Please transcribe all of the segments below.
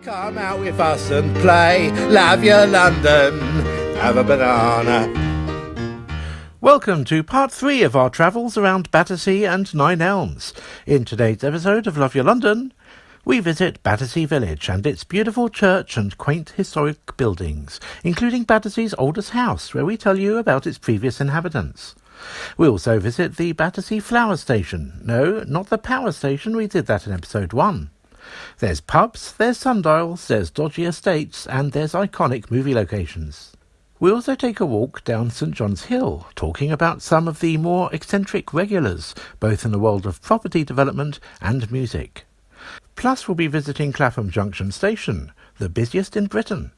Come out with us and play. Love your London. Have a banana. Welcome to part 3 of our travels around Battersea and Nine Elms. In today's episode of Love Your London, we visit Battersea Village and its beautiful church and quaint historic buildings, including Battersea's oldest house, where we tell you about its previous inhabitants. We also visit the Battersea Flower Station. No, not the power station, we did that in episode 1. There's pubs, there's sundials, there's dodgy estates, and there's iconic movie locations. We also take a walk down St John's Hill, talking about some of the more eccentric regulars, both in the world of property development and music. Plus we'll be visiting Clapham Junction Station, the busiest in Britain.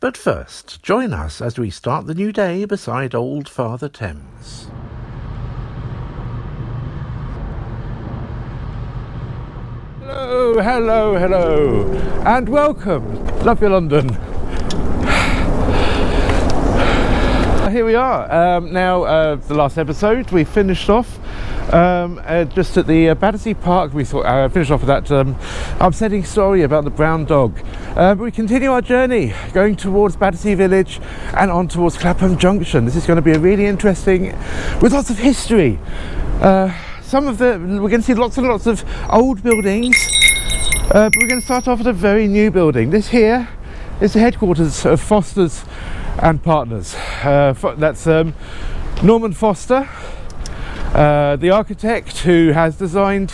But first, join us as we start the new day beside Old Father Thames. Hello, and welcome, Love Your London. Here we are. The last episode we finished off just at the Battersea Park. We thought finished off with that upsetting story about the brown dog. But we continue our journey, going towards Battersea Village and on towards Clapham Junction. This is going to be a really interesting, with lots of history. We're going to see lots and lots of old buildings, but we're going to start off at a very new building. This here is the headquarters of Foster's and Partners. That's Norman Foster, the architect who has designed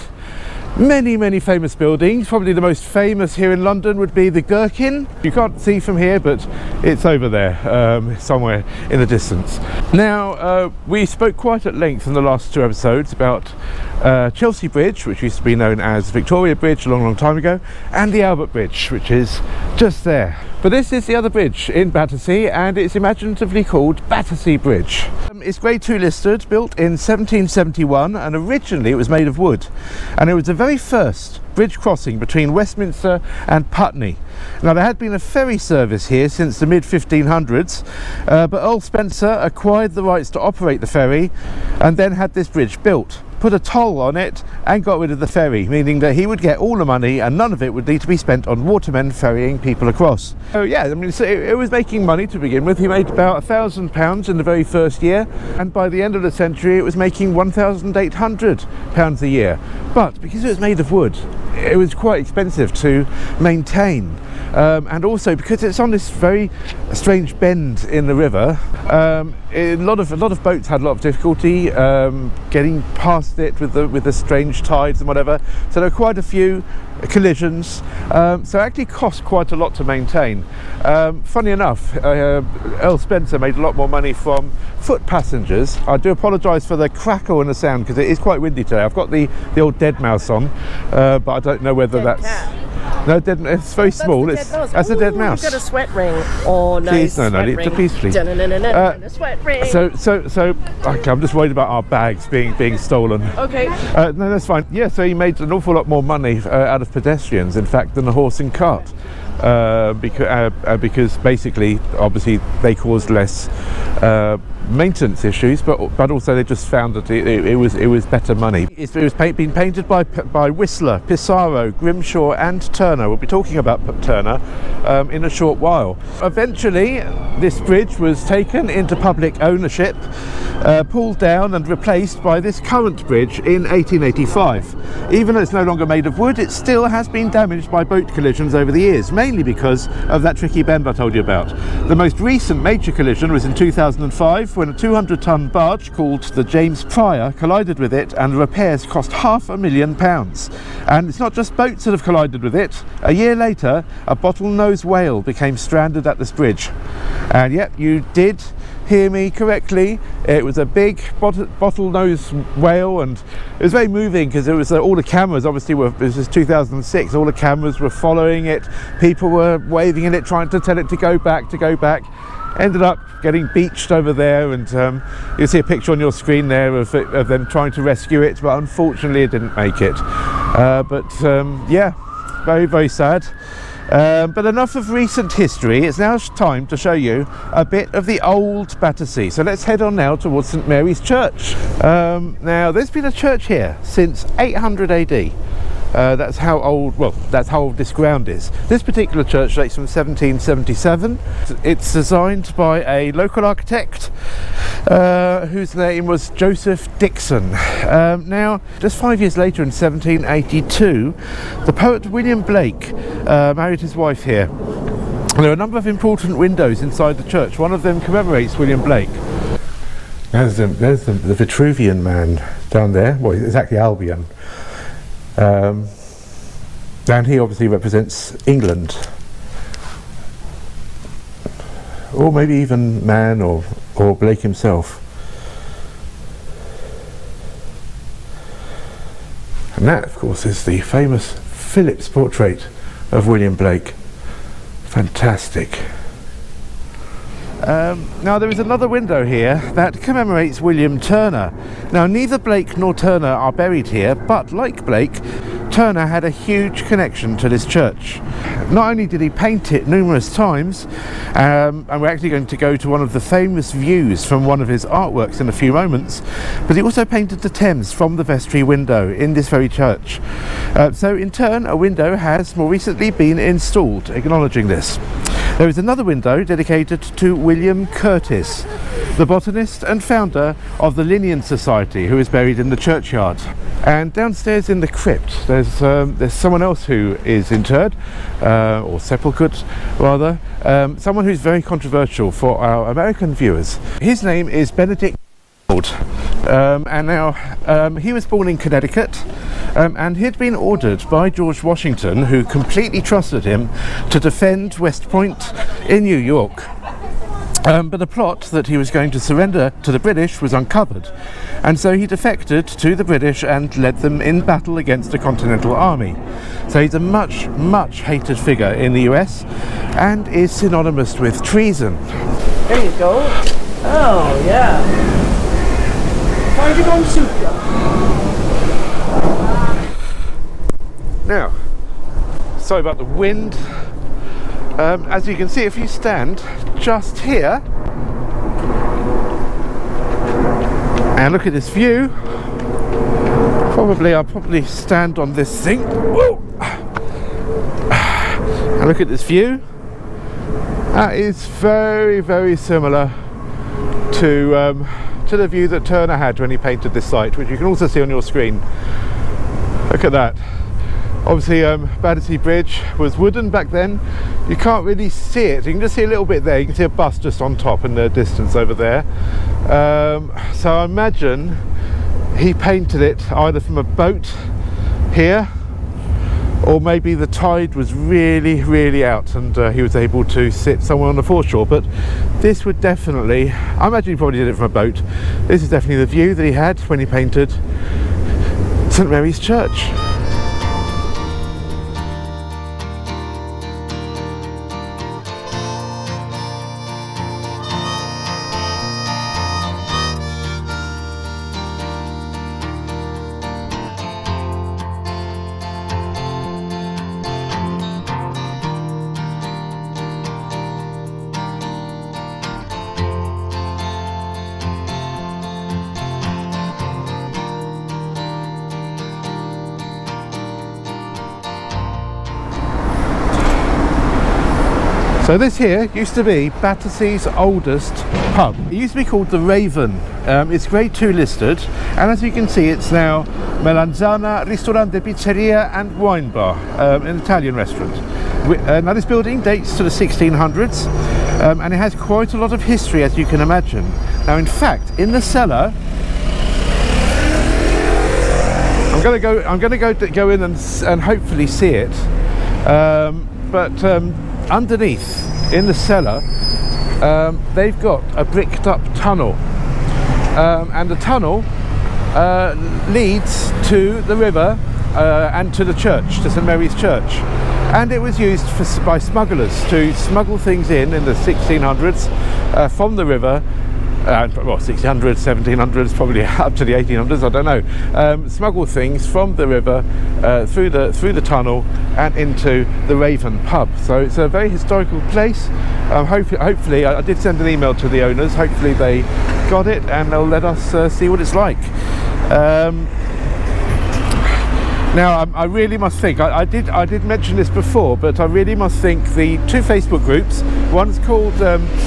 many famous buildings. Probably the most famous here in London would be the Gherkin. You can't see from here, but it's over there, somewhere in the distance. Now, we spoke quite at length in the last 2 episodes about Chelsea Bridge, which used to be known as Victoria Bridge a long time ago, and the Albert Bridge, which is just there. But this is the other bridge in Battersea, and it's imaginatively called Battersea Bridge. It's Grade 2 listed, built in 1771, and originally it was made of wood. And it was the very first bridge crossing between Westminster and Putney. Now, there had been a ferry service here since the mid-1500s, but Earl Spencer acquired the rights to operate the ferry and then had this bridge built, put a toll on it and got rid of the ferry, meaning that he would get all the money and none of it would need to be spent on watermen ferrying people across. So yeah, I mean, it was making money to begin with. He made about £1,000 in the very first year, and by the end of the century it was making £1,800 a year. But because it was made of wood, it was quite expensive to maintain. And also because it's on this very strange bend in the river, a lot of boats had a lot of difficulty getting past it with the strange tides and whatever. So there were quite a few collisions. So it actually cost quite a lot to maintain. Funny enough, Earl Spencer made a lot more money from foot passengers. I do apologise for the crackle and the sound because it is quite windy today. I've got the old dead mouse on, but I don't know whether dead that's cat. No, that's very small. That's a dead mouse. You've got a sweat ring. Oh no! Please, no, please. A sweat ring. So, okay, I'm just worried about our bags being stolen. Okay. No, that's fine. Yeah, so he made an awful lot more money out of pedestrians, in fact, than a horse and cart, because basically, obviously, they caused less maintenance issues, but also they just found that it was better money. It was been painted by Whistler, Pissarro, Grimshaw and Turner. We'll be talking about Turner in a short while. Eventually this bridge was taken into public ownership, pulled down and replaced by this current bridge in 1885. Even though it's no longer made of wood, it still has been damaged by boat collisions over the years, mainly because of that tricky bend I told you about. The most recent major collision was in 2005 when a 200-ton barge called the James Prior collided with it, and repairs cost £500,000. And it's not just boats that have collided with it. A year later, a bottlenose whale became stranded at this bridge. And yep, you did hear me correctly. It was a big bottlenose whale, and it was very moving because it was all the cameras obviously this was 2006, all the cameras were following it, people were waving at it, trying to tell it to go back. Ended up getting beached over there, and you'll see a picture on your screen there of them trying to rescue it, but unfortunately it didn't make it. Yeah, very sad. But enough of recent history. It's now time to show you a bit of the old Battersea. So let's head on now towards St Mary's Church. Now there's been a church here since 800 AD. That's how old, well, that's how old this ground is. This particular church dates from 1777. It's designed by a local architect whose name was Joseph Dixon. Now, just 5 years later in 1782, the poet William Blake married his wife here. And there are a number of important windows inside the church. One of them commemorates William Blake. There's the Vitruvian man down there. Well, it's actually Albion. And he obviously represents England. Or maybe even Man or Blake himself. And that, of course, is the famous Phillips portrait of William Blake. Fantastic. Now there is another window here that commemorates William Turner. Now neither Blake nor Turner are buried here, but like Blake, Turner had a huge connection to this church. Not only did he paint it numerous times, and we're actually going to go to one of the famous views from one of his artworks in a few moments, but he also painted the Thames from the vestry window in this very church. So in turn, a window has more recently been installed, acknowledging this. There is another window dedicated to William Curtis, the botanist and founder of the Linnean Society, who is buried in the churchyard. And downstairs in the crypt, there's someone else who is interred, or sepulchred rather, someone who's very controversial for our American viewers. His name is Benedict Arnold, and now he was born in Connecticut, and he'd been ordered by George Washington, who completely trusted him, to defend West Point in New York. But the plot that he was going to surrender to the British was uncovered, and so he defected to the British and led them in battle against the Continental Army. So he's a much, much hated figure in the US and is synonymous with treason. There you go. Oh, yeah. Find it on Supra. Now, sorry about the wind. As you can see, if you stand just here and look at this view, I'll probably stand on this thing. Whoa. And look at this view. That is very, very similar to the view that Turner had when he painted this site, which you can also see on your screen. Look at that. Obviously, Battersea Bridge was wooden back then. You can't really see it. You can just see a little bit there. You can see a bus just on top in the distance over there. So I imagine he painted it either from a boat here, or maybe the tide was really, really out and he was able to sit somewhere on the foreshore. But this would definitely, I imagine he probably did it from a boat. This is definitely the view that he had when he painted St Mary's Church. So this here used to be Battersea's oldest pub. It used to be called the Raven. It's grade 2 listed, and as you can see, it's now Melanzana, Ristorante, Pizzeria and Wine Bar, an Italian restaurant. Now this building dates to the 1600s, and it has quite a lot of history, as you can imagine. Now in fact, in the cellar, I'm going to go in and hopefully see it, but underneath in the cellar they've got a bricked up tunnel, and the tunnel leads to the river and to the church, to St Mary's Church, and it was used by smugglers to smuggle things in the 1600s from the river. Well, 1600s, 1700s, probably up to the 1800s, I don't know. Smuggle things from the river through the tunnel and into the Raven pub. So it's a very historical place. Hopefully, I did send an email to the owners. Hopefully they got it and they'll let us see what it's like. Now, I really must think, I did mention this before, but I really must think the two Facebook groups, one's called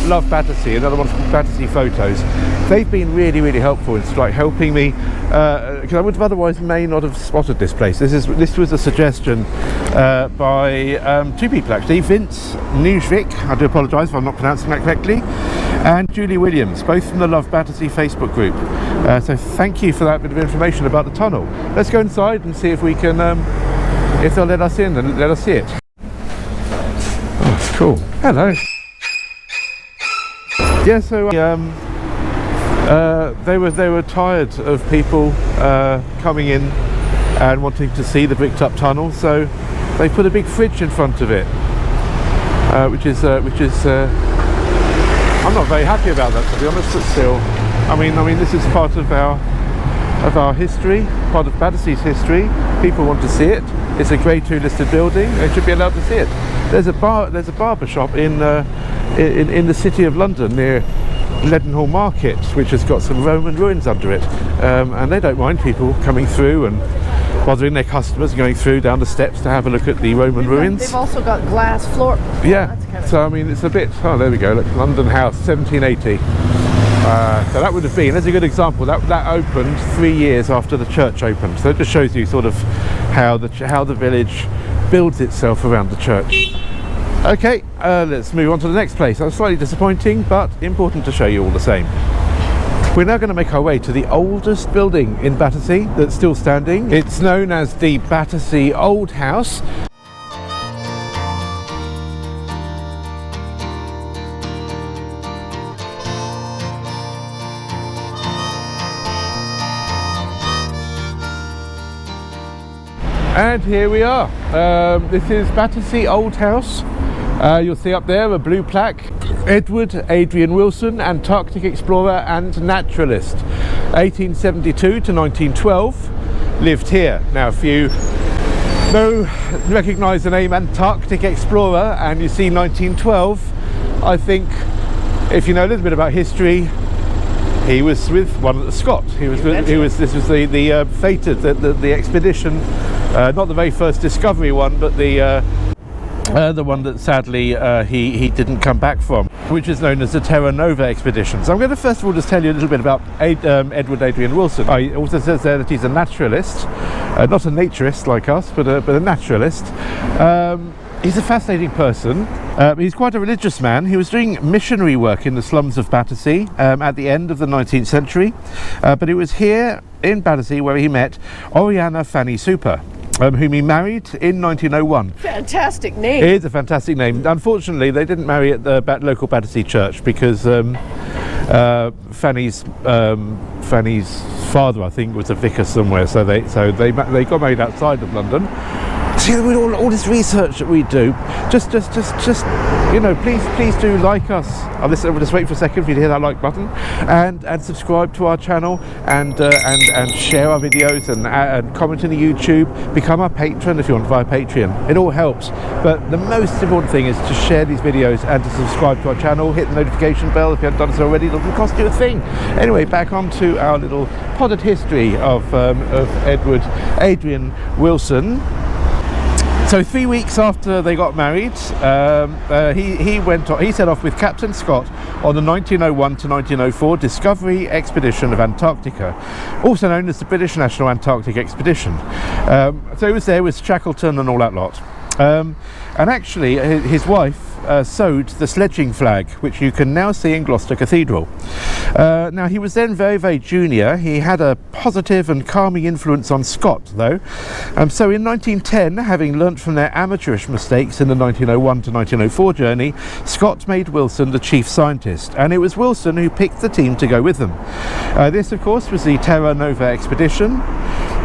Love Battersea, another one's called Battersea Photos. They've been really, really helpful in like helping me, because I would have otherwise may not have spotted this place. This was a suggestion by two people actually, Vince Newsvik, I do apologise if I'm not pronouncing that correctly, and Julie Williams, both from the Love Battersea Facebook group. So thank you for that bit of information about the tunnel. Let's go inside and see if we can, if they'll let us in and let us see it. Oh, it's cool. Hello. Yeah, so they were tired of people coming in and wanting to see the bricked up tunnel, so they put a big fridge in front of it, which is I'm not very happy about that, to be honest, but still, I mean this is part of our history, part of Battersea's history. People want to see it. It's a Grade 2 listed building. They should be allowed to see it. There's a barber shop in the city of London near Leadenhall Market, which has got some Roman ruins under it, and they don't mind people coming through and bothering their customers going through down the steps to have a look at the Roman ruins. They've also got glass floor. Yeah, so I mean it's a bit, oh there we go, look, London House, 1780. So that would have been, that's a good example, that opened 3 years after the church opened. So it just shows you sort of how the village builds itself around the church. Okay, let's move on to the next place. That's slightly disappointing, but important to show you all the same. We're now going to make our way to the oldest building in Battersea that's still standing. It's known as the Battersea Old House. And here we are. This is Battersea Old House. You'll see up there a blue plaque. Edward Adrian Wilson, Antarctic explorer and naturalist. 1872 to 1912, lived here. Now if you recognise the name Antarctic explorer and you see 1912, I think if you know a little bit about history, he was with one of the Scots. This was the fated, the expedition, not the very first discovery one, but the one that sadly he didn't come back from, which is known as the Terra Nova expedition. So I'm going to first of all just tell you a little bit about Edward Adrian Wilson. It also says there that he's a naturalist, not a naturist like us, but a naturalist. He's a fascinating person. He's quite a religious man. He was doing missionary work in the slums of Battersea at the end of the 19th century, but it was here in Battersea where he met Oriana Fanny Super, whom he married in 1901. Fantastic name. It is a fantastic name. Unfortunately, they didn't marry at the local Battersea church because Fanny's father, I think, was a vicar somewhere. So they got married outside of London. See, with all this research that we do, just you know, please do like us. I'll just wait for a second for you to hear that like button, and subscribe to our channel, and share our videos, and comment in the YouTube. Become our patron if you want via Patreon. It all helps, but the most important thing is to share these videos and to subscribe to our channel. Hit the notification bell if you haven't done so already. It doesn't cost you a thing. Anyway, back on to our little potted history of Edward Adrian Wilson. So 3 weeks after they got married, he set off with Captain Scott on the 1901 to 1904 Discovery Expedition of Antarctica, also known as the British National Antarctic Expedition. So he was there with Shackleton and all that lot. And actually his wife sewed the sledging flag, which you can now see in Gloucester Cathedral. Now he was then very, very junior. He had a positive and calming influence on Scott, though. So in 1910, having learnt from their amateurish mistakes in the 1901 to 1904 journey, Scott made Wilson the chief scientist, and it was Wilson who picked the team to go with them. This, of course, was the Terra Nova expedition.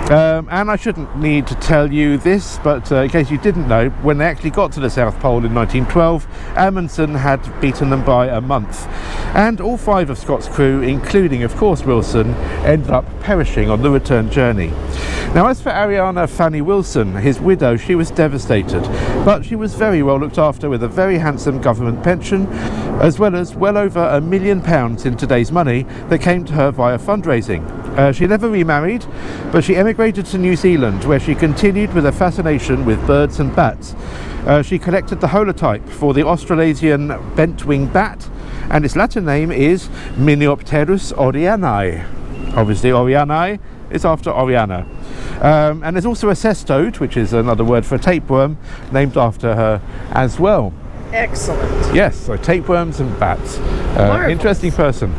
And I shouldn't need to tell you this, but in case you didn't know, when they actually got to the South Pole in 1912, Amundsen had beaten them by a month, and all 5 of Scott's crew, including of course Wilson, ended up perishing on the return journey. Now as for Ariana Fanny Wilson, his widow, she was devastated, but she was very well looked after with a very handsome government pension, as well as well over £1 million in today's money that came to her via fundraising. She never remarried, but she emigrated to New Zealand, where she continued with her fascination with birds and bats. She collected the holotype for the Australasian bent-wing bat, and its Latin name is Miniopterus orianae. Obviously, Orianae is after Oriana. And there's also a cestode, which is another word for a tapeworm, named after her as well. Excellent. Yes, so tapeworms and bats. Interesting person.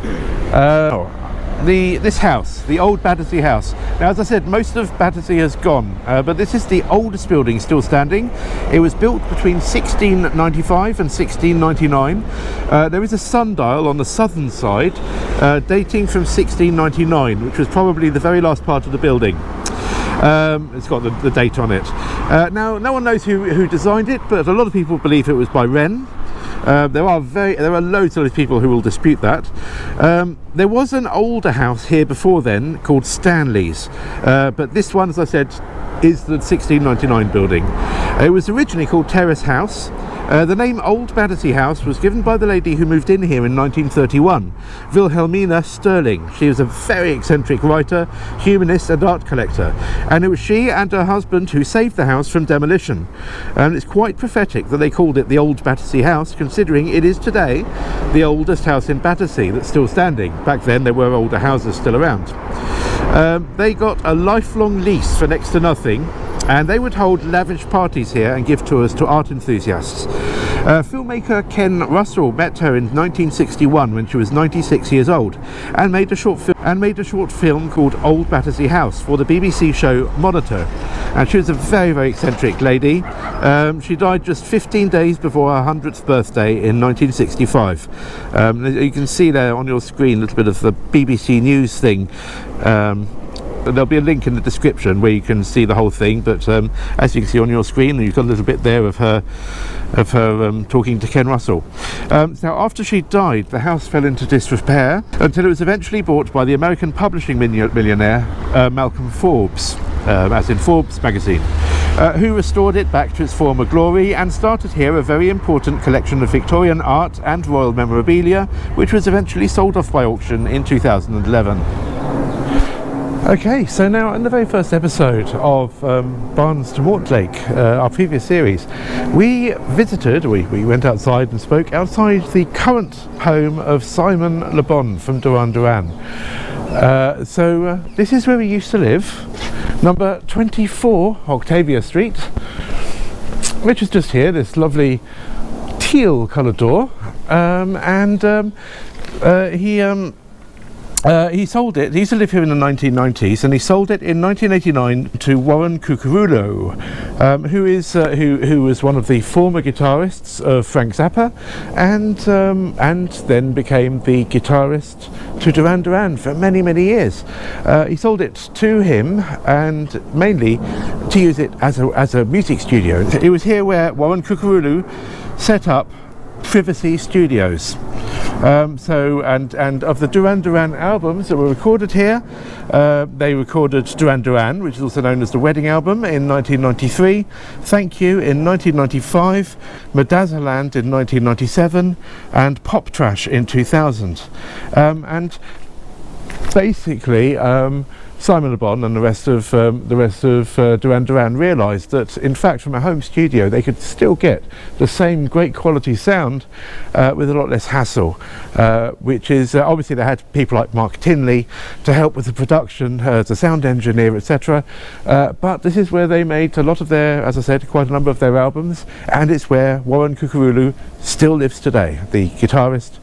This house, the old Battersea house. Now, as I said, most of Battersea has gone, but this is the oldest building still standing. It was built between 1695 and 1699. There is a sundial on the southern side, dating from 1699, which was probably the very last part of the building. It's got the date on it. Now, no one knows who designed it, but a lot of people believe it was by Wren. There are loads of people who will dispute that. There was an older house here before then called Stanley's, but this one, as I said, is the 1699 building. It was originally called Terrace House. The name Old Battersea House was given by the lady who moved in here in 1931, Wilhelmina Sterling. She was a very eccentric writer, humanist and art collector, and it was she and her husband who saved the house from demolition. And it's quite prophetic that they called it the Old Battersea House, considering it is today the oldest house in Battersea that's still standing. Back then there were older houses still around. They got a lifelong lease for next to nothing, and they would hold lavish parties here and give tours to art enthusiasts. Filmmaker Ken Russell met her in 1961 when she was 96 years old, and made a short film called Old Battersea House for the BBC show Monitor. And she was a very, very eccentric lady. She died just 15 days before her 100th birthday in 1965. You can see there on your screen a little bit of the BBC News thing. There'll be a link in the description where you can see the whole thing, but as you can see on your screen, you've got a little bit there of her talking to Ken Russell. Now, after she died, the house fell into disrepair until it was eventually bought by the American publishing millionaire Malcolm Forbes, as in Forbes magazine, who restored it back to its former glory and started here a very important collection of Victorian art and royal memorabilia, which was eventually sold off by auction in 2011. Okay, so now in the very first episode of Barnes to Mortlake, our previous series, we went outside and spoke outside the current home of Simon Le Bon from Duran. So this is where we used to live, number 24 Octavia Street, which is just here, this lovely teal coloured door, he sold it. He used to live here in the 1990s, and he sold it in 1989 to Warren Cucurulo, who was one of the former guitarists of Frank Zappa, and then became the guitarist to Duran for many, many years. He sold it to him, and mainly to use it as a music studio. It was here where Warren Cucurulo set up Privacy Studios. And of the Duran albums that were recorded here, they recorded Duran, which is also known as the Wedding Album, in 1993, Thank You in 1995, Medazzaland in 1997, and Pop Trash in 2000. And basically, Simon Le Bon and the rest of Duran realised that, in fact, from a home studio they could still get the same great quality sound with a lot less hassle, which is obviously they had people like Mark Tinley to help with the production, as a sound engineer, etc. But this is where they made a lot of their, as I said, quite a number of their albums, and it's where Warren Cucurulo still lives today, the guitarist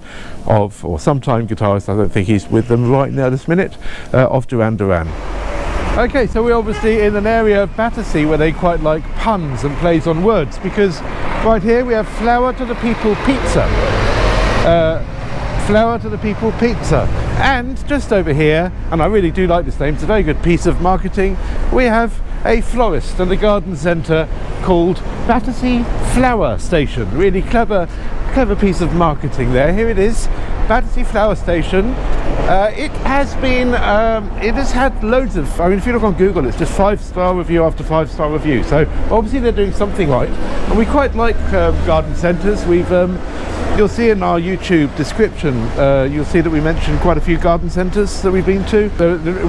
or sometime guitarist, I don't think he's with them right now this minute, of Duran. Okay, so we're obviously in an area of Battersea where they quite like puns and plays on words, because right here we have Flower to the People Pizza. Flower to the People Pizza. And just over here, and I really do like this name, it's a very good piece of marketing, we have a florist and a garden centre called Battersea Flower Station. Really clever piece of marketing there. Here it is, Battersea Flower Station. It has had loads of, I mean, if you look on Google, it's just 5-star review after 5-star review. So obviously they're doing something right, and we quite like garden centres. You'll see in our YouTube description, you'll see that we mentioned quite a few garden centres that we've been to.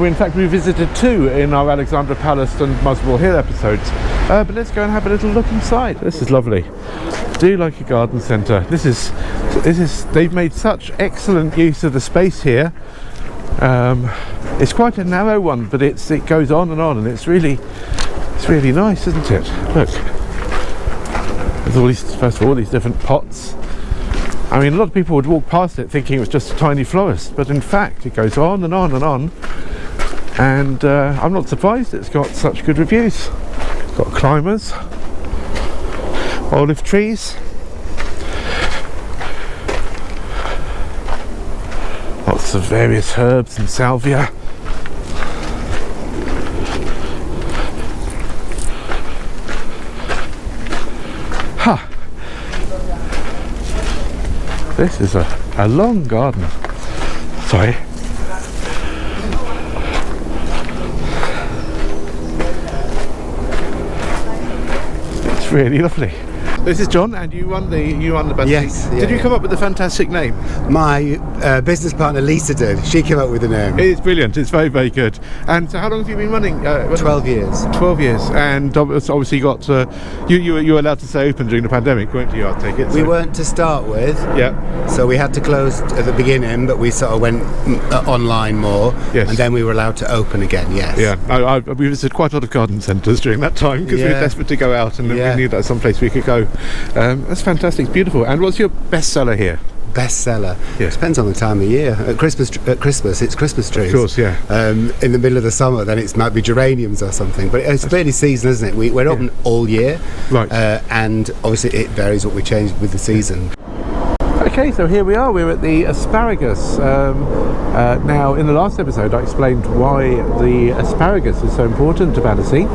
In fact, we visited 2 in our Alexandra Palace and Muswell Hill episodes. But let's go and have a little look inside. This is lovely. Do like a garden centre. This is. They've made such excellent use of the space here. It's quite a narrow one, but it goes on, and it's really nice, isn't it? Look. There's all these, first of all, these different pots. I mean, a lot of people would walk past it thinking it was just a tiny florist, but in fact it goes on and on and on, and I'm not surprised it's got such good reviews. It's got climbers, olive trees, lots of various herbs and salvia. Ha! This is a long garden. Sorry. It's really lovely. This is John, and you run the Battersea. Yes. Did you come up with a fantastic name? My business partner Lisa did. She came up with the name. It's brilliant. It's very, very good. And so, how long have you been running? 12 years. 12 years. And obviously, you got you were allowed to stay open during the pandemic, weren't you? I take it. We weren't to start with. Yeah. So we had to close at the beginning, but we sort of went online more. Yes. And then we were allowed to open again. Yes. Yeah. We visited quite a lot of garden centres during that time because we were desperate to go out, and we knew that someplace we could go. That's fantastic. It's beautiful. And what's your bestseller here? Bestseller. Yes. Depends on the time of year. At Christmas, it's Christmas trees. Of course, yeah. In the middle of the summer, then it might be geraniums or something. But it's really season, isn't it? We're open all year, right? And obviously it varies what we change with the season. Okay, so here we are. We're at the Asparagus. Now, in the last episode, I explained why the asparagus is so important to Battersea.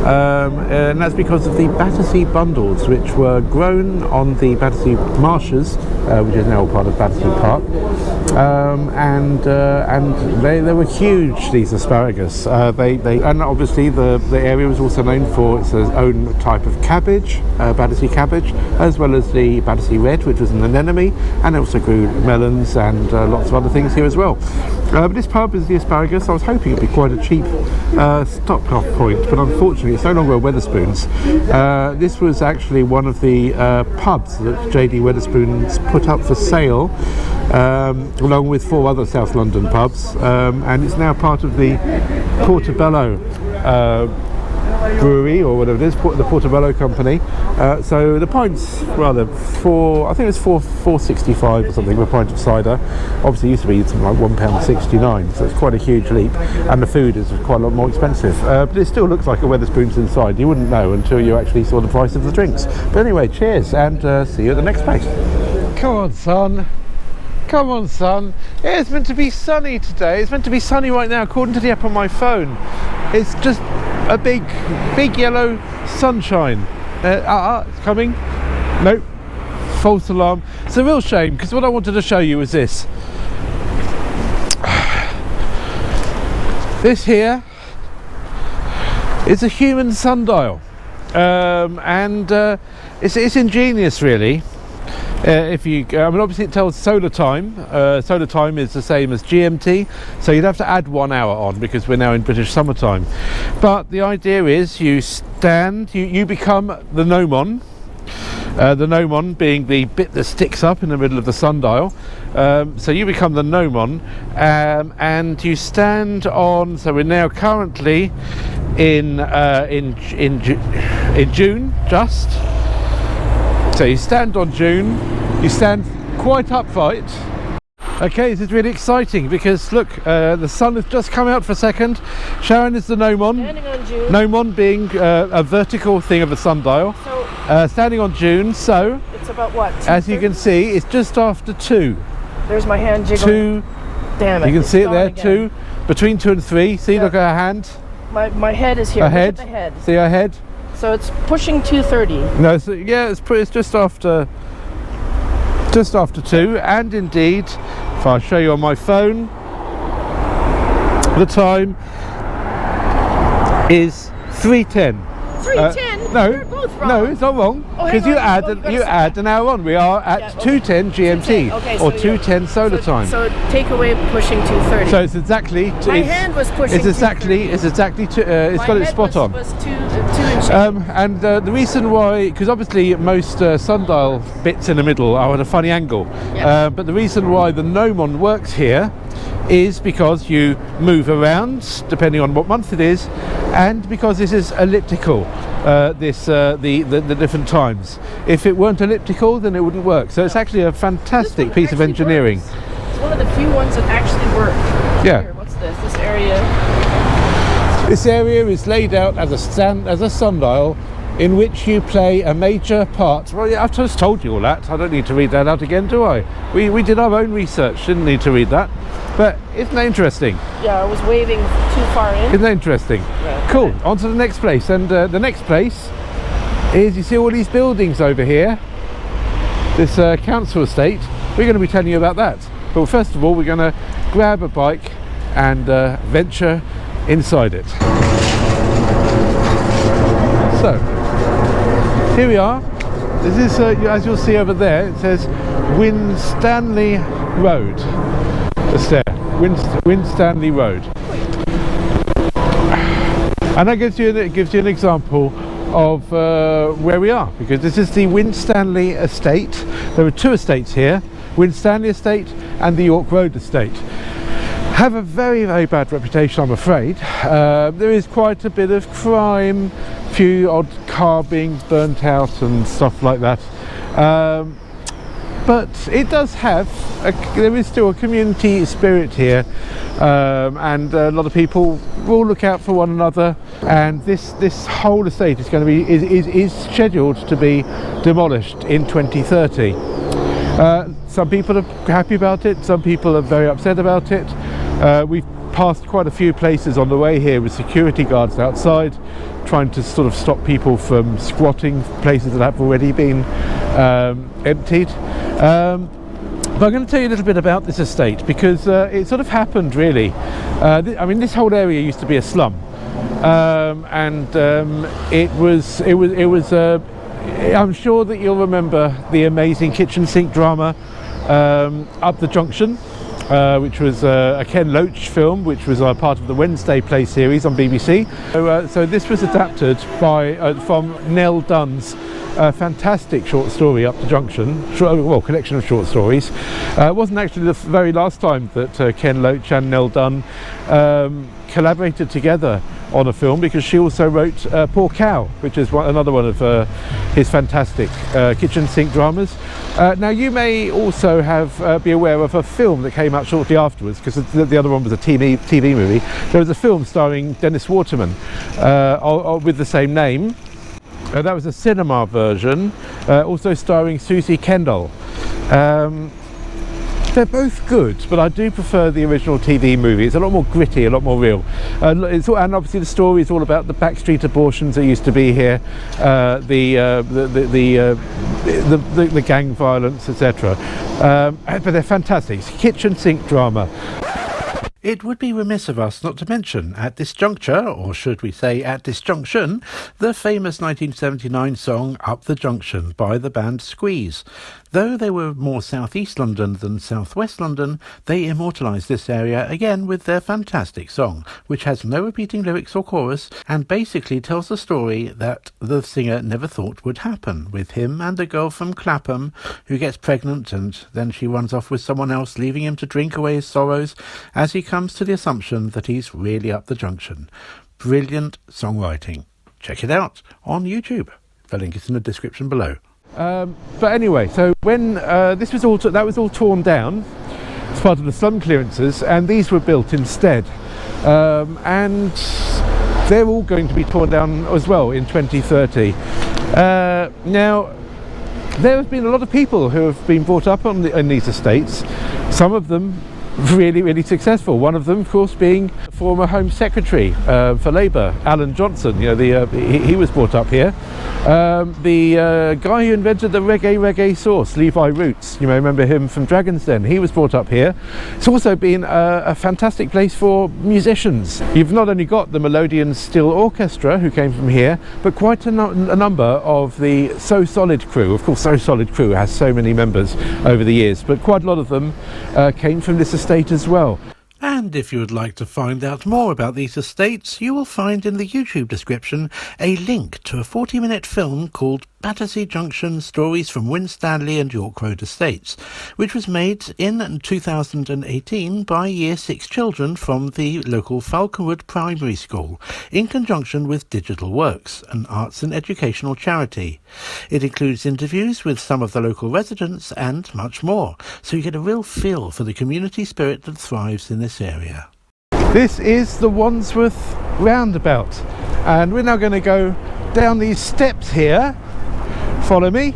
And that's because of the Battersea bundles, which were grown on the Battersea marshes, which is now part of Battersea Park, and they were huge, these asparagus. And obviously the area was also known for its own type of cabbage, Battersea cabbage, as well as the Battersea red, which was an anemone, and it also grew melons and lots of other things here as well. But this pub is the Asparagus. I was hoping it'd be quite a cheap stop-off point, but unfortunately it's no longer a Wetherspoons. This was actually one of the pubs that JD Wetherspoons put up for sale, along with 4 other South London pubs, and it's now part of the Portobello brewery, or whatever it is, the Portobello company. So the pints, rather, I think it's £4.65 or something, a pint of cider. Obviously it used to be something like £1.69, so it's quite a huge leap, and the food is quite a lot more expensive, but it still looks like a Wetherspoons inside. You wouldn't know until you actually saw the price of the drinks. But anyway, cheers, and see you at the next place. Come on, son. Come on, son. It's meant to be sunny today. It's meant to be sunny right now, according to the app on my phone. It's just a big yellow sunshine. It's coming. Nope. False alarm. It's a real shame, because what I wanted to show you was this. This here is a Human Sundial, and it's ingenious, really. Obviously it tells solar time. Solar time is the same as GMT, so you'd have to add 1 hour on because we're now in British summertime. But the idea is you become the gnomon. The gnomon being the bit that sticks up in the middle of the sundial. So you become the gnomon, and you stand on. So we're now currently in June, just. So you stand on June, you stand quite upright. Okay, this is really exciting because look, the sun has just come out for a second. Sharon is the gnomon. Standing on June. Gnomon being a vertical thing of a sundial. So standing on June, so it's about what? As you can see, it's just after 2. There's my hand jiggling. 2. Damn it. You can see it there, again. 2. Between 2 and 3. See, look at her hand. My head is here. Her head. Look at the head. See her head. So it's pushing 2:30. No, so yeah, it's just after 2, and indeed, if I show you on my phone, the time is 3:10. 3:10? No. We're both wrong. No, it's not wrong. Oh, hang Because you on, add oh, you've got a you second. add an hour on. We are at Yeah, okay. 2:10 GMT 2:10, okay, or so 2:10 solar time. So take away pushing 2:30. So it's exactly. My hand was pushing. It's exactly. It's exactly. It's got it spot on. Was 2 inches. And the reason why, because obviously most sundial bits in the middle are at a funny angle, Yeah. but the reason why the gnomon works here is because you move around depending on what month it is, and because this is elliptical. The different times. If it weren't elliptical, then it wouldn't work. So it's actually a fantastic piece of engineering. Works. It's one of the few ones that actually work. Yeah. Here, what's this? This area. This area is laid out as a sundial in which you play a major part. Well, yeah, I've just told you all that. I don't need to read that out again, do I? We did our own research, didn't need to read that. But isn't that interesting? Yeah, I was waving too far in. Isn't that interesting? Yeah. Cool. On to the next place. And the next place is, you see all these buildings over here, this council estate. We're going to be telling you about that. But first of all, we're going to grab a bike and venture inside it. So, here we are. This is, as you'll see over there, it says Winstanley Road. It's there, Winstanley Road. And that gives you an example of where we are, because this is the Winstanley Estate. There are two estates here, Winstanley Estate and the York Road Estate. Have a very, very bad reputation, I'm afraid. There is quite a bit of crime, few odd car being burnt out and stuff like that. But it does have, there is still a community spirit here, and a lot of people will look out for one another. And this whole estate is going to be is scheduled to be demolished in 2030. Some people are happy about it, some people are very upset about it. We've passed quite a few places on the way here with security guards outside, trying to sort of stop people from squatting places that have already been emptied. But I'm going to tell you a little bit about this estate, because it sort of happened really. I mean, this whole area used to be a slum, and it was. I'm sure that you'll remember the amazing kitchen sink drama Up the Junction, which was a Ken Loach film, which was part of the Wednesday play series on BBC. So this was adapted from Nell Dunn's fantastic short story, Up the Junction, collection of short stories. It wasn't actually the very last time that Ken Loach and Nell Dunn collaborated together on a film, because she also wrote Poor Cow, which is another one of his fantastic kitchen sink dramas. Now you may also be aware of a film that came out shortly afterwards, because the other one was a TV movie. There was a film starring Dennis Waterman with the same name. That was a cinema version, also starring Susie Kendall. They're both good, but I do prefer the original TV movie. It's a lot more gritty, a lot more real. And obviously the story is all about the backstreet abortions that used to be here, the gang violence, etc. But they're fantastic. It's kitchen sink drama. It would be remiss of us not to mention at this juncture, or should we say at this junction, the famous 1979 song Up the Junction by the band Squeeze. Though they were more southeast London than southwest London, they immortalised this area again with their fantastic song, which has no repeating lyrics or chorus, and basically tells the story that the singer never thought would happen, with him and a girl from Clapham who gets pregnant, and then she runs off with someone else, leaving him to drink away his sorrows as he comes to the assumption that he's really up the junction. Brilliant songwriting. Check it out on YouTube. The link is in the description below. But anyway, so when that was all torn down as part of the slum clearances, and these were built instead, and they're all going to be torn down as well in 2030. Now, there have been a lot of people who have been brought up in these estates, some of them really, really successful. One of them, of course, being former Home Secretary for Labour, Alan Johnson. You know, he was brought up here. The guy who invented the reggae sauce, Levi Roots, you may remember him from Dragon's Den. He was brought up here. It's also been a fantastic place for musicians. You've not only got the Melodian Steel Orchestra, who came from here, but quite a number of the So Solid crew. Of course, So Solid crew has so many members over the years, but quite a lot of them came from this estate as well. And if you would like to find out more about these estates, you will find in the YouTube description a link to a 40-minute film called Battersea Junction Stories from Winstanley and York Road Estates, which was made in 2018 by Year 6 children from the local Falconwood Primary School, in conjunction with Digital Works, an arts and educational charity. It includes interviews with some of the local residents and much more, so you get a real feel for the community spirit that thrives in this area. This is the Wandsworth Roundabout, and we're now going to go down these steps here. Follow me.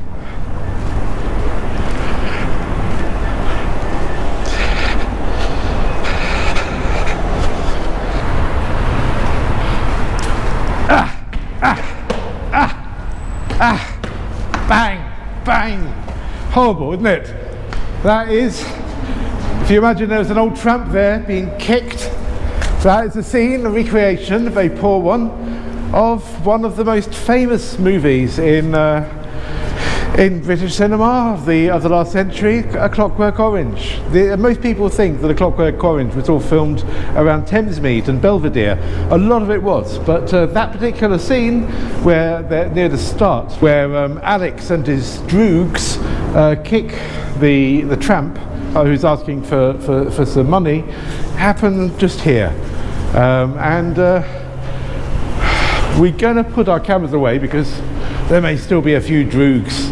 Bang, bang. Horrible, isn't it? That is, if you imagine there was an old tramp there being kicked, that is a scene, a recreation, a very poor one of the most famous movies in British cinema of the last century, A Clockwork Orange. Most people think that A Clockwork Orange was all filmed around Thamesmead and Belvedere. A lot of it was, but that particular scene where they're near the start, where Alex and his droogs kick the tramp who's asking for some money, happened just here. We're going to put our cameras away because there may still be a few droogs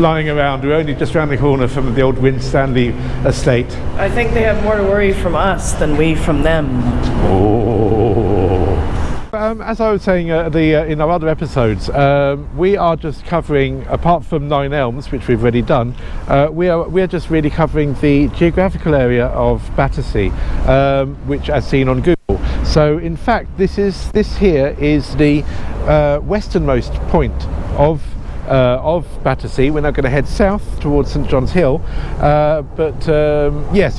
lying around. We're only just around the corner from the old Winstanley Estate. I think they have more to worry from us than we from them. Oh. As I was saying in our other episodes, we are just covering, apart from Nine Elms, which we've already done, we are just really covering the geographical area of Battersea, which as seen on Google. So in fact, this here is the westernmost point of Battersea. We're now going to head south towards St John's Hill, so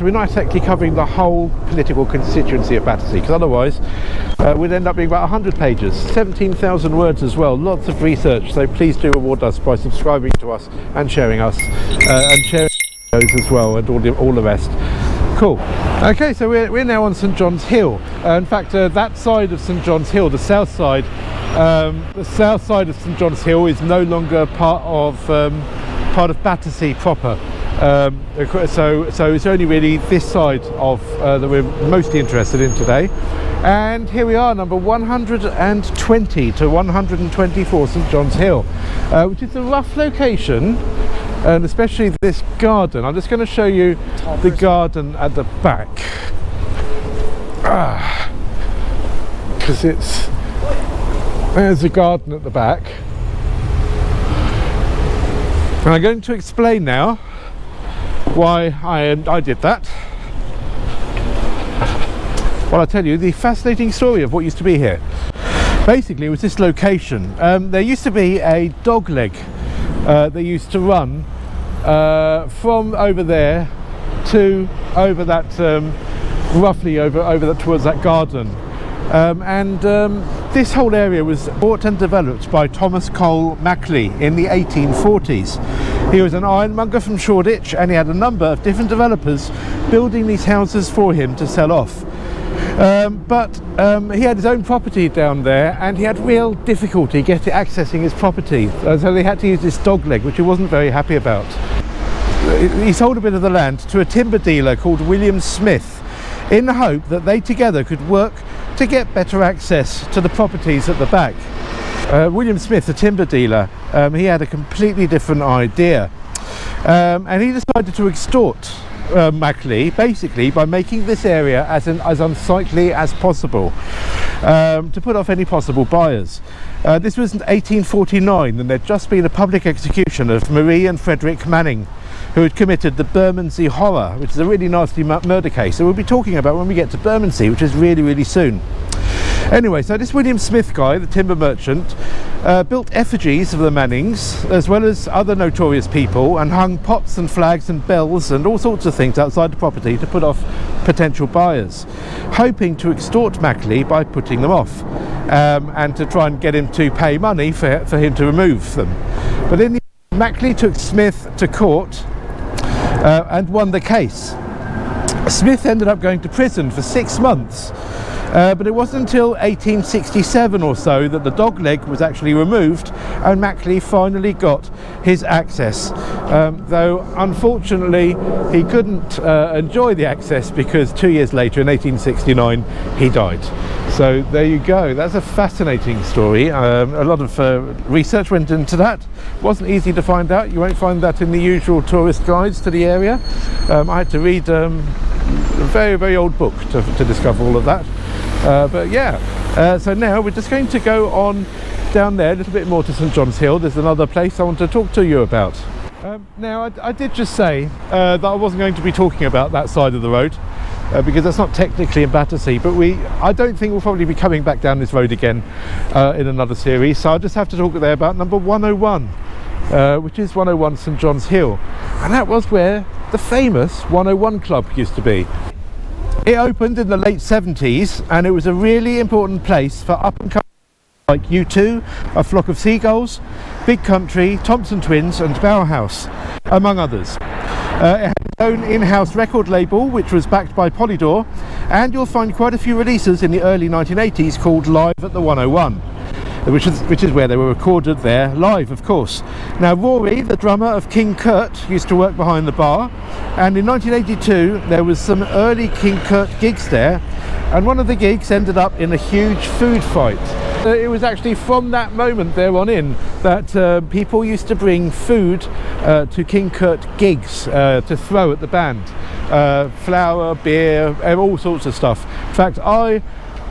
we're not exactly covering the whole political constituency of Battersea, because otherwise we'd end up being about 100 pages, 17,000 words as well, lots of research. So please do reward us by subscribing to us and sharing us and sharing those as well, and all the rest. Cool. Okay, so we're now on St John's Hill. In fact, that side of St John's Hill, the south side of St John's Hill is no longer part of Battersea proper. So it's only really this side of that we're mostly interested in today. And here we are, number 120 to 124 St John's Hill, which is a rough location. And especially this garden. I'm just going to show you the garden at the back, because there's the garden at the back, and I'm going to explain now why I did that. Well, I'll tell you the fascinating story of what used to be here. Basically, it was this location. There used to be a dog leg they used to run from over there to over that, roughly over that towards that garden, this whole area was bought and developed by Thomas Cole Mackley in the 1840s. He was an ironmonger from Shoreditch, and he had a number of different developers building these houses for him to sell off. But he had his own property down there, and he had real difficulty accessing his property, so they had to use this dog leg, which he wasn't very happy about. He sold a bit of the land to a timber dealer called William Smith, in the hope that they together could work to get better access to the properties at the back. William Smith, the timber dealer, he had a completely different idea, and he decided to extort Mackley basically by making this area as unsightly as possible, to put off any possible buyers. This was in 1849, and there'd just been a public execution of Marie and Frederick Manning, who had committed the Bermondsey Horror, which is a really nasty murder case that we'll be talking about when we get to Bermondsey, which is really, really soon. Anyway, so this William Smith guy, the timber merchant, built effigies of the Mannings as well as other notorious people, and hung pots and flags and bells and all sorts of things outside the property to put off potential buyers, hoping to extort Mackley by putting them off, and to try and get him to pay money for him to remove them. But in the end, Mackley took Smith to court and won the case. Smith ended up going to prison for 6 months. But it wasn't until 1867 or so that the dog leg was actually removed and Mackley finally got his access, though unfortunately he couldn't enjoy the access because 2 years later, in 1869, he died. So there you go. That's a fascinating story. A lot of research went into that. It wasn't easy to find out. You won't find that in the usual tourist guides to the area. I had to read a very, very old book to discover all of that. But yeah, so now we're just going to go on down there a little bit more to St John's Hill. There's another place I want to talk to you about. Now I did just say that I wasn't going to be talking about that side of the road because that's not technically in Battersea, but I don't think we'll probably be coming back down this road again in another series, so I'll just have to talk there about number 101, which is 101 St John's Hill, and that was where the famous 101 Club used to be. It opened in the late 70s and it was a really important place for up and coming like U2, A Flock of Seagulls, Big Country, Thompson Twins and Bauhaus, among others. It had its own in-house record label which was backed by Polydor, and you'll find quite a few releases in the early 1980s called Live at the 101. Which is where they were recorded there live, of course. Now Rory, the drummer of King Kurt, used to work behind the bar, and in 1982 there was some early King Kurt gigs there, and one of the gigs ended up in a huge food fight. It was actually from that moment there on in that people used to bring food to King Kurt gigs to throw at the band. Flour, beer, all sorts of stuff. In fact, I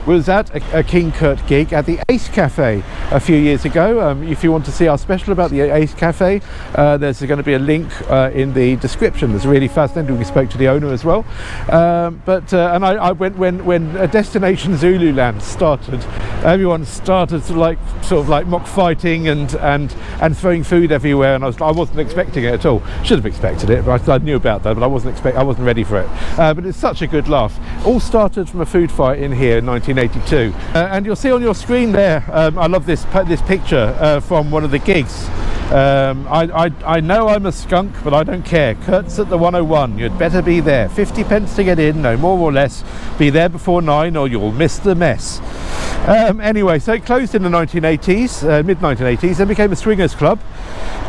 was at a King Kurt gig at the Ace Cafe a few years ago. If you want to see our special about the Ace Cafe, there's going to be a link in the description. It's really fascinating. We spoke to the owner as well. And I went when Destination Zululand started. Everyone started sort of like mock fighting and throwing food everywhere, and I wasn't expecting it at all. Should have expected it, but I knew about that, but I wasn't ready for it. But it's such a good laugh. All started from a food fight in here in 1982, and you'll see on your screen there. I love this picture from one of the gigs. I know I'm a skunk, but I don't care. Kurt's at the 101. You'd better be there. 50 pence to get in, no more or less. Be there before 9 or you'll miss the mess. Anyway, so it closed in the 1980s, mid-1980s, then became a swingers club,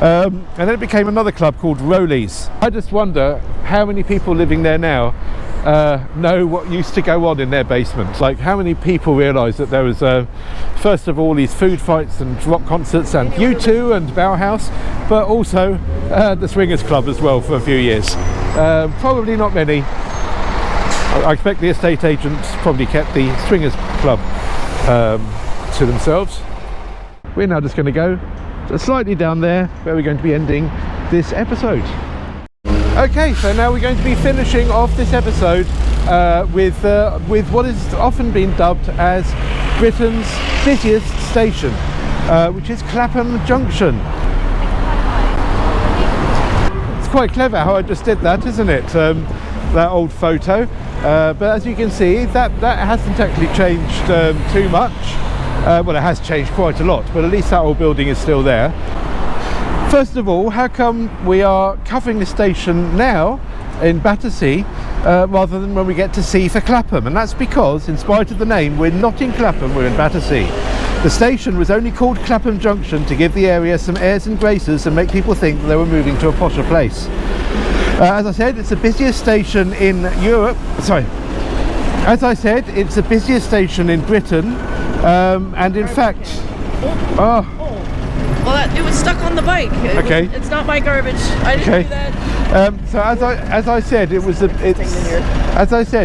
and then it became another club called Rowley's. I just wonder how many people living there now know what used to go on in their basement. Like, how many people realise that there was first of all these food fights and rock concerts and U2 and Bauhaus, but also the swingers club as well for a few years. Probably not many. I expect the estate agents probably kept the swingers club to themselves. We're now just going to go slightly down there where we're going to be ending this episode. Okay, so now we're going to be finishing off this episode with what has often been dubbed as Britain's busiest station, which is Clapham Junction. It's quite clever how I just did that, isn't it? That old photo. But as you can see, that hasn't actually changed too much. Well, it has changed quite a lot, but at least that old building is still there. First of all, how come we are covering the station now in Battersea rather than when we get to sea for Clapham? And that's because, in spite of the name, we're not in Clapham, we're in Battersea. The station was only called Clapham Junction to give the area some airs and graces and make people think that they were moving to a posher place. As I said, it's the busiest station in Europe. Sorry. As I said, it's the busiest station in Britain, and in fact, Well, it was stuck on the bike. Okay. It's not my garbage. I didn't do that. So as I said,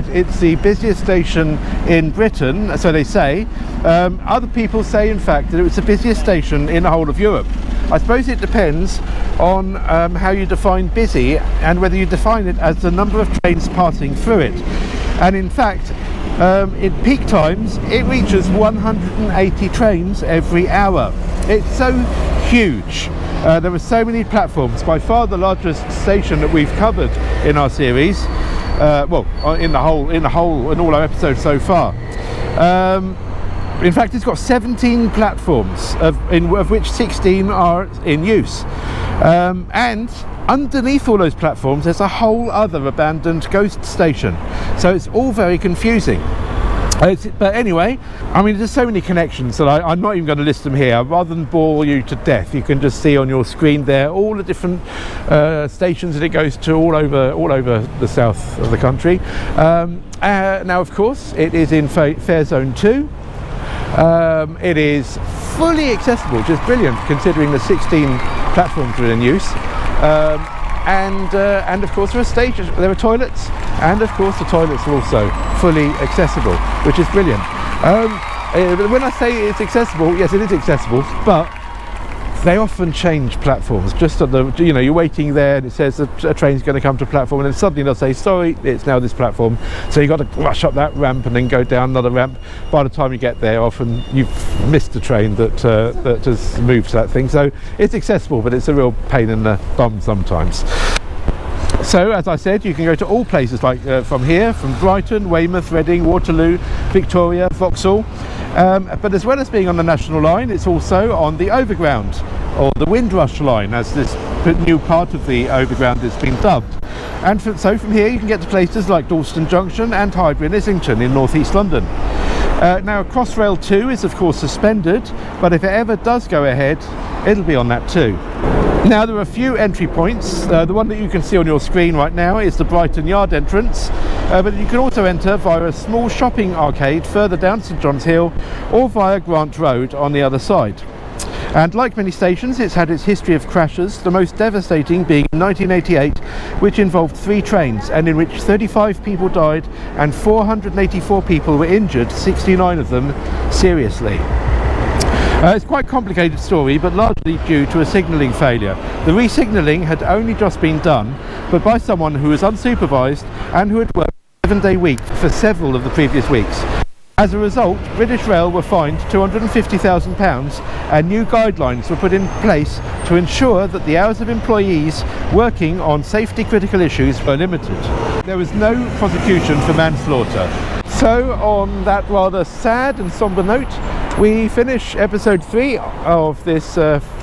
it's the busiest station in Britain, so they say. Other people say, in fact, that it was the busiest station in the whole of Europe. I suppose it depends on how you define busy and whether you define it as the number of trains passing through it. And in fact, in peak times, it reaches 180 trains every hour. It's so huge. There are so many platforms. By far the largest station that we've covered in our series. In all our episodes so far. In fact, it's got 17 platforms, of which 16 are in use. And underneath all those platforms, there's a whole other abandoned ghost station. So it's all very confusing. But anyway, I mean, there's so many connections that I'm not even going to list them here. Rather than bore you to death, you can just see on your screen there all the different stations that it goes to all over the south of the country. Now, of course, it is in Fare Zone 2. It is fully accessible, which is brilliant considering the 16 platforms that are in use. And of course there are stages, there are toilets, and of course the toilets are also fully accessible, which is brilliant. When I say it's accessible, yes, it is accessible, but they often change platforms. Just at the, you're waiting there and it says a train's going to come to a platform, and then suddenly they'll say, sorry, it's now this platform. So you've got to rush up that ramp and then go down another ramp. By the time you get there, often you've missed a train that has moved to that thing. So it's accessible, but it's a real pain in the bum sometimes. So, as I said, you can go to all places like from here, from Brighton, Weymouth, Reading, Waterloo, Victoria, Vauxhall. But as well as being on the National Line, it's also on the Overground, or the Windrush Line, as this new part of the Overground has been dubbed. And so from here you can get to places like Dalston Junction and Highbury and Islington in North East London. Now, Crossrail 2 is of course suspended, but if it ever does go ahead, it'll be on that too. Now, there are a few entry points. The one that you can see on your screen right now is the Brighton Yard entrance, but you can also enter via a small shopping arcade further down St John's Hill, or via Grant Road on the other side. And like many stations, it's had its history of crashes, the most devastating being in 1988, which involved 3 trains and in which 35 people died and 484 people were injured, 69 of them seriously. It's quite a complicated story, but largely due to a signalling failure. The re-signalling had only just been done, but by someone who was unsupervised and who had worked a 7-day week for several of the previous weeks. As a result, British Rail were fined £250,000 and new guidelines were put in place to ensure that the hours of employees working on safety critical issues were limited. There was no prosecution for manslaughter. So, on that rather sad and sombre note, we finish episode 3 of this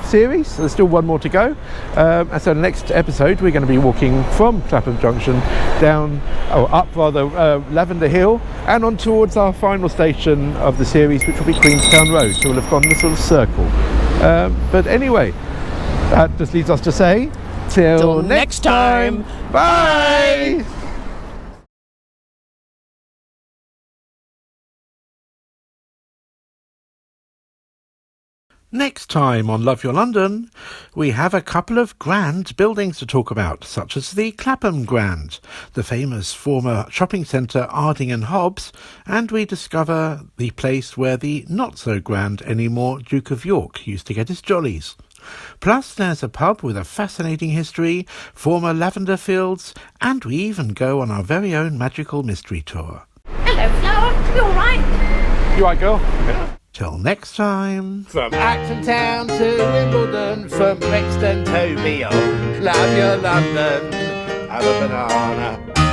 series. There's still one more to go. And so the next episode we're going to be walking from Clapham Junction up Lavender Hill and on towards our final station of the series, which will be Queenstown Road. So we'll have gone the sort of circle. But anyway, that just leads us to say, till next time. Bye! Next time on Love Your London, we have a couple of grand buildings to talk about, such as the Clapham Grand, the famous former shopping centre Arding and Hobbs, and we discover the place where the not-so-grand anymore Duke of York used to get his jollies. Plus there's a pub with a fascinating history, former lavender fields, and we even go on our very own magical mystery tour. Hello, Flower. You all right? You right, girl? Till next time. From Acton Town to Wimbledon, from Brixton to Beale, love your London, have a banana.